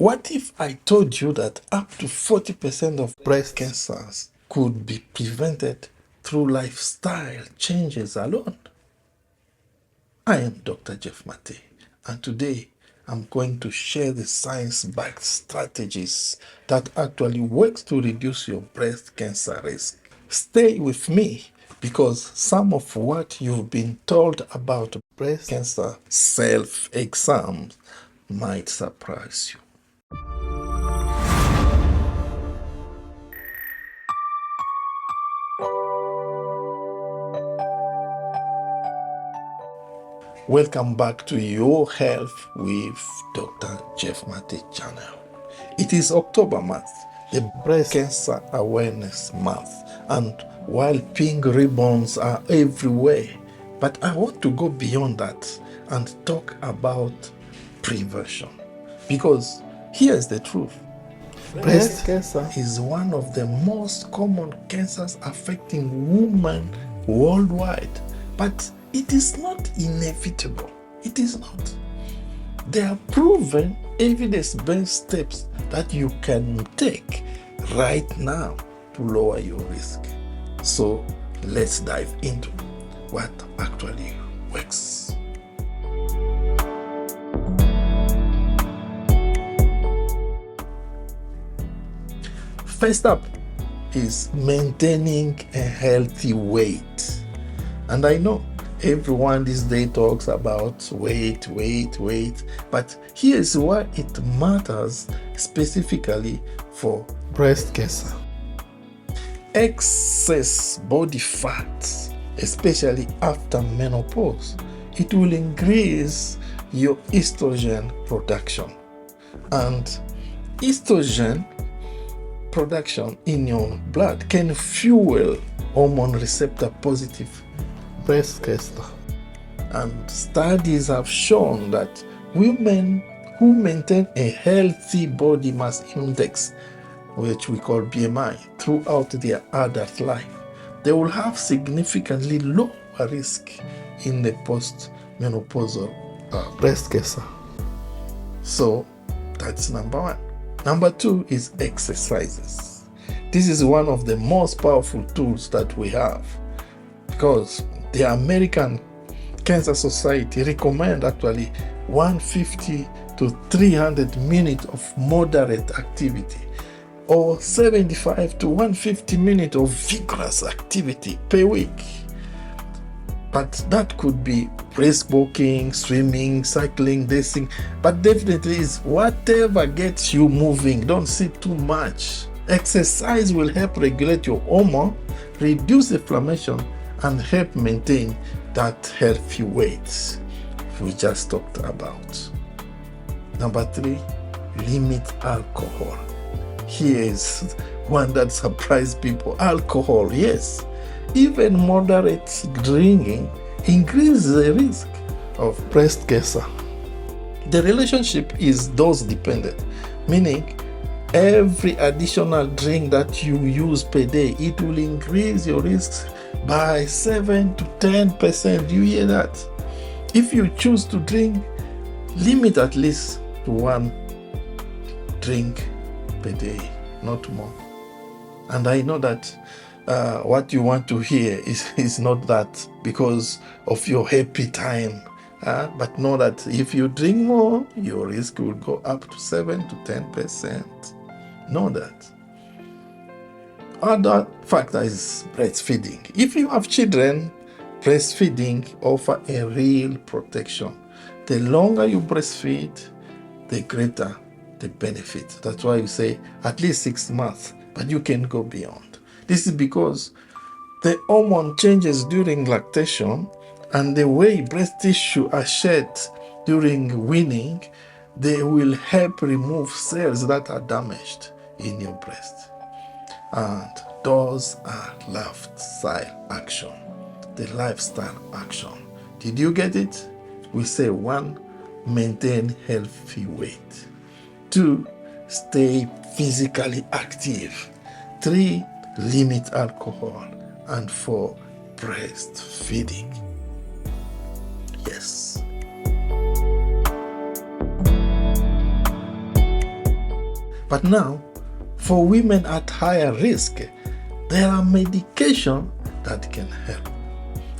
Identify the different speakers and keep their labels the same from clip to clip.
Speaker 1: What if I told you that up to 40% of breast cancers could be prevented through lifestyle changes alone? I am Dr. Jeff Mathe, and today I'm going to share the science-backed strategies that actually works to reduce your breast cancer risk. Stay with me because some of what you've been told about breast cancer self-exams might surprise you. Welcome back to Your Health with Dr. Jeff Mathe channel. It is October month, the Breast Cancer Awareness Month, and while pink ribbons are everywhere, but I want to go beyond that and talk about prevention. Because here's the truth. Breast cancer is one of the most common cancers affecting women worldwide, but it is not inevitable. It is not. There are proven evidence-based steps that you can take right now to lower your risk. So let's dive into what actually works. First up is maintaining a healthy weight. And I know everyone these days talks about weight, but here's why it matters specifically for breast cancer. Excess body fat, especially after menopause, it will increase your estrogen production. And estrogen production in your blood can fuel hormone receptor positive breast cancer. And studies have shown that women who maintain a healthy body mass index, which we call BMI, throughout their adult life, they will have significantly lower risk in the post-menopausal breast cancer. So that's number one. Number two is exercises. This is one of the most powerful tools that we have because the American Cancer Society recommend actually 150 to 300 minutes of moderate activity or 75 to 150 minutes of vigorous activity per week. But that could be brisk walking, swimming, cycling, dancing, but definitely is whatever gets you moving. Don't sit too much. Exercise will help regulate your hormone, reduce inflammation, and help maintain that healthy weight we just talked about. Number three, limit alcohol. Here is one that surprised people. Alcohol, yes. Even moderate drinking increases the risk of breast cancer. The relationship is dose dependent, meaning every additional drink that you use per day, it will increase your risk by 7 to 10%. You hear that? If you choose to drink, limit at least to one drink per day, not more. And I know that what you want to hear is not that because of your happy time, but know that if you drink more, your risk will go up to 7 to 10%. Know that. Other factor is breastfeeding. If you have children, breastfeeding offers a real protection. The longer you breastfeed, the greater the benefit. That's why you say at least 6 months, but you can go beyond. This is because the hormone changes during lactation and the way breast tissue are shed during weaning, they will help remove cells that are damaged in your breast. And those are lifestyle action. The lifestyle action. Did you get it? We say 1, maintain healthy weight. 2, stay physically active. 3, limit alcohol. And 4, breastfeeding. Yes. But now, for women at higher risk, there are medication that can help.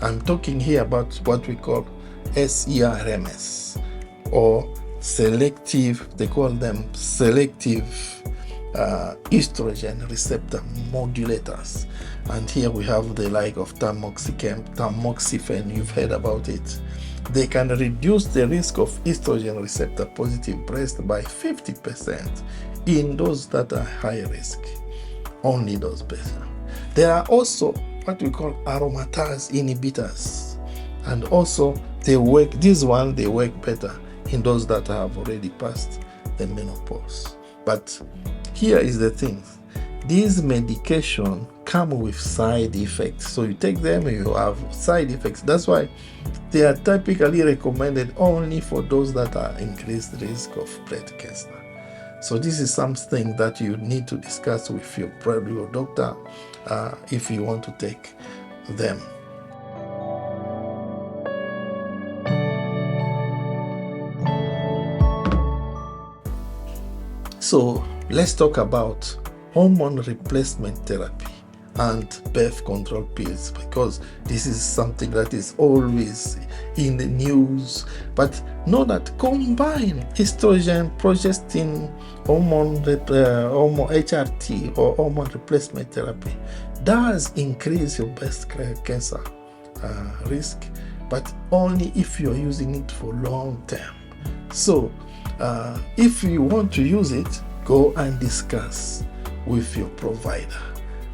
Speaker 1: I'm talking here about what we call SERMs, or selective, they call them selective estrogen receptor modulators. And here we have the like of tamoxifen, you've heard about it. They can reduce the risk of estrogen receptor positive breast by 50% in those that are high risk. Only those better. There are also what we call aromatase inhibitors, and also they work better in those that have already passed the menopause. But here is the thing, these medications come with side effects. So you take them, you have side effects. That's why they are typically recommended only for those that are increased risk of breast cancer. So this is something that you need to discuss with your doctor if you want to take them. So let's talk about hormone replacement therapy and birth control pills, because this is something that is always in the news. But know that combined estrogen, progestin, hormone HRT, or hormone replacement therapy does increase your breast cancer risk, but only if you're using it for long term. So if you want to use it, go and discuss with your provider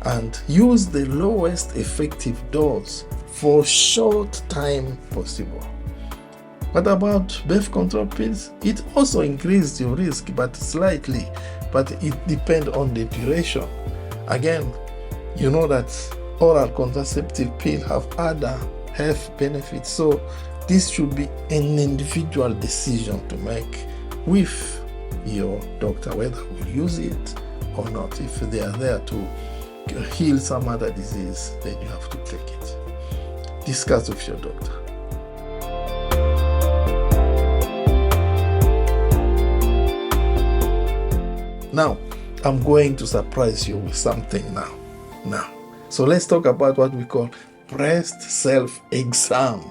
Speaker 1: and use the lowest effective dose for short time possible. What about birth control pills? It also increases your risk, but slightly, but it depends on the duration. Again, you know that oral contraceptive pills have other health benefits, so this should be an individual decision to make with your doctor whether we'll use it or not. If they are there to heal some other disease, then you have to take it. Discuss with your doctor. Now, I'm going to surprise you with something now. So let's talk about what we call breast self-exam.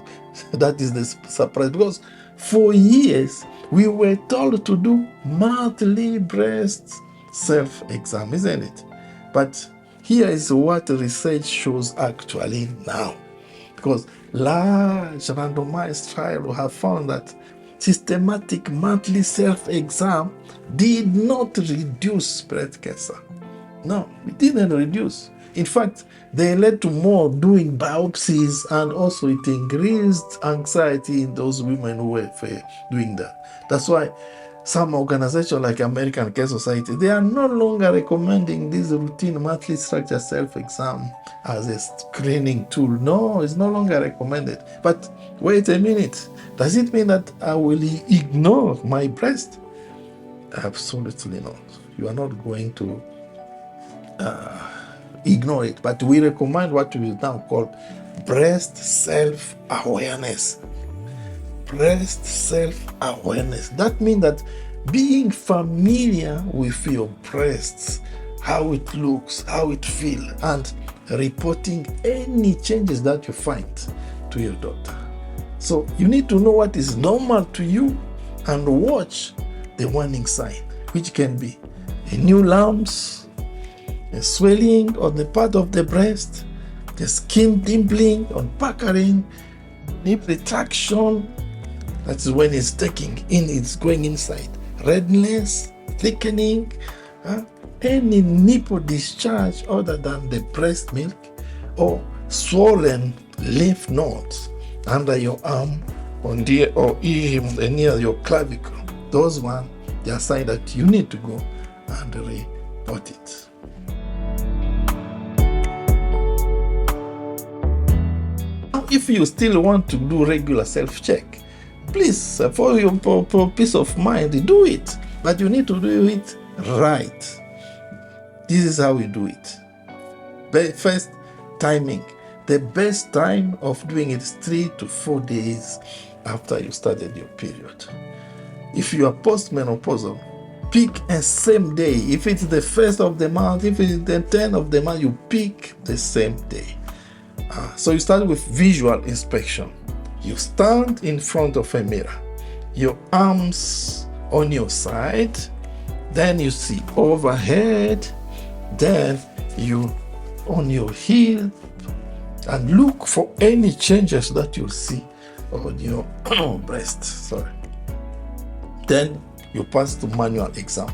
Speaker 1: That is the surprise, because for years we were told to do monthly breast self-exam, isn't it? But here is what research shows actually now, because large randomized trials have found that systematic monthly self-exam did not reduce breast cancer. No, it didn't reduce. In fact, they led to more doing biopsies, and also it increased anxiety in those women who were doing that. That's why some organizations like American Cancer Society, they are no longer recommending this routine monthly structured self-exam as a screening tool. No, it's no longer recommended. But wait a minute, does it mean that I will ignore my breast? Absolutely not. You are not going to ignore it, but we recommend what we now call breast self-awareness. Breast self-awareness. That means that being familiar with your breasts, how it looks, how it feels, and reporting any changes that you find to your doctor. So you need to know what is normal to you and watch the warning sign, which can be a new lumps, a swelling on the part of the breast, the skin dimpling on puckering, nip retraction. That's when it's taking in, it's going inside. Redness, thickening, any nipple discharge other than the breast milk, or swollen lymph nodes under your arm or near your clavicle. Those ones, they are signs that you need to go and report it. If you still want to do regular self-check, please, for your peace of mind, do it. But you need to do it right. This is how we do it. First, timing. The best time of doing it is 3 to 4 days after you started your period. If you are postmenopausal, pick a same day. If it's the 1st of the month, if it's the 10th of the month, you pick the same day. So you start with visual inspection. You stand in front of a mirror, your arms on your side, then you see overhead, then you on your heel, and look for any changes that you see on your breast. Sorry. Then you pass to manual exam.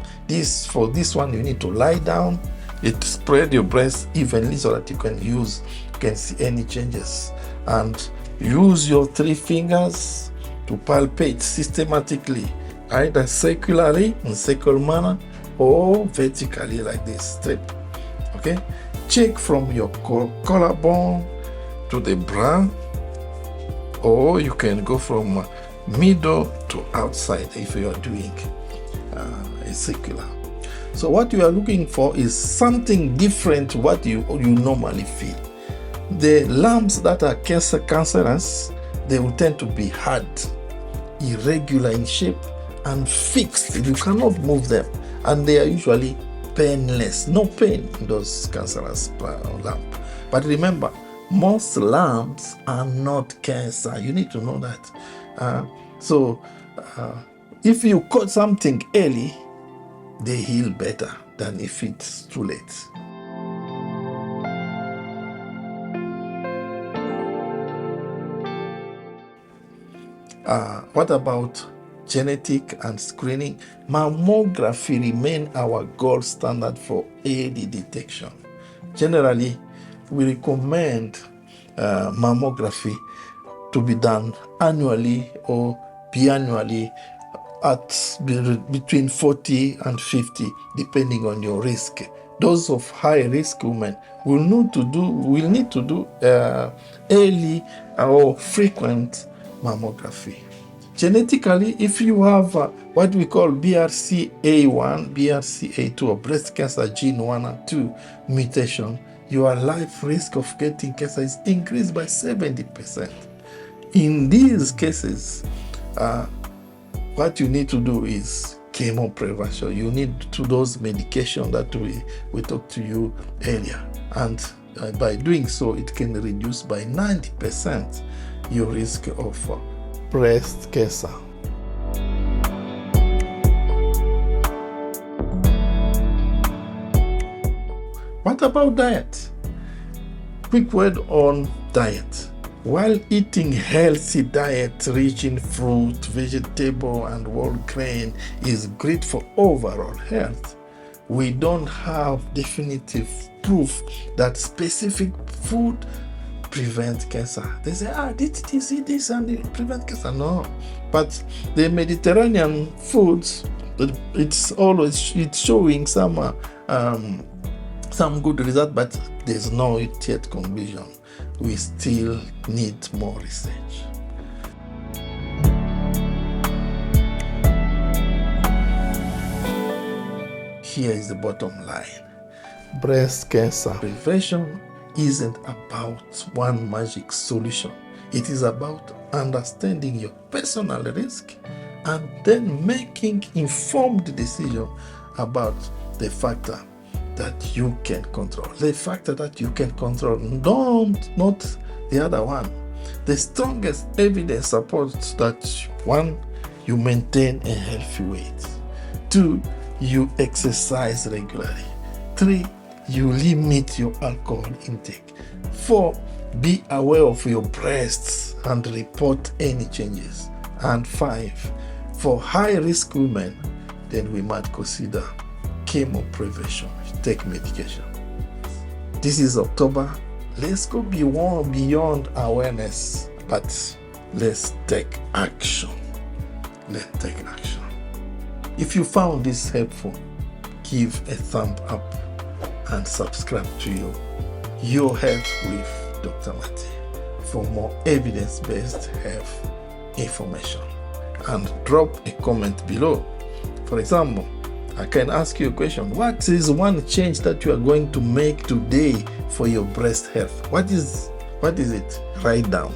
Speaker 1: For this one, you need to lie down. It spread your breast evenly so that you can see any changes, and use your 3 fingers to palpate systematically, either circularly in circle manner or vertically like this strip. Okay, check from your collarbone to the bra, or you can go from middle to outside if you are doing a circular. So what you are looking for is something different what you normally feel. The lumps that are cancerous, they will tend to be hard, irregular in shape, and fixed. You cannot move them, and they are usually painless. No pain in those cancerous lumps. But remember, most lumps are not cancer. You need to know that. So if you caught something early, they heal better than if it's too late. What about genetic and screening? Mammography remain our gold standard for early detection. Generally, we recommend mammography to be done annually or biannually at between 40 and 50, depending on your risk. Those of high risk women will need to do early or frequent mammography. Genetically, if you have what we call BRCA1, BRCA2, or breast cancer gene 1 and 2 mutation, your life risk of getting cancer is increased by 70%. In these cases, what you need to do is chemo prevention. You need to dose medication that we talked to you earlier, and by doing so, it can reduce by 90% your risk of breast cancer. What about diet? Quick word on diet. While eating healthy diet rich in fruit, vegetable, and whole grain is great for overall health, we don't have definitive proof that specific food prevent cancer. They say, did you see this and it prevent cancer? No. But the Mediterranean foods, it's showing some good result, but there's no yet conclusion. We still need more research. Here is the bottom line. Breast cancer prevention isn't about one magic solution. It is about understanding your personal risk and then making informed decision about the factor that you can control. The factor that you can control, not the other one. The strongest evidence supports that 1, you maintain a healthy weight. 2, you exercise regularly. 3, you limit your alcohol intake. 4, be aware of your breasts and report any changes. And 5, for high-risk women, then we might consider chemo prevention. Take medication. This is October. Let's go beyond awareness, but let's take action. Let's take action. If you found this helpful, give a thumb up and subscribe to Your Health with Dr. Mathe for more evidence-based health information. And drop a comment below. For example, I can ask you a question. What is one change that you are going to make today for your breast health? What is it? Write down.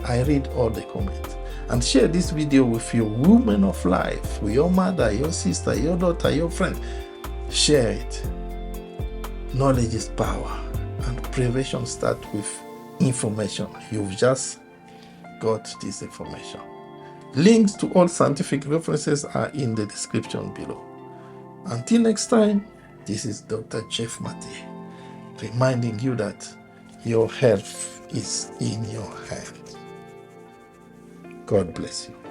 Speaker 1: I read all the comments. And share this video with your woman of life, with your mother, your sister, your daughter, your friend. Share it. Knowledge is power, and prevention starts with information. You've just got this information. Links to all scientific references are in the description below. Until next time, this is Dr. Jeff Mathe, reminding you that your health is in your hands. God bless you.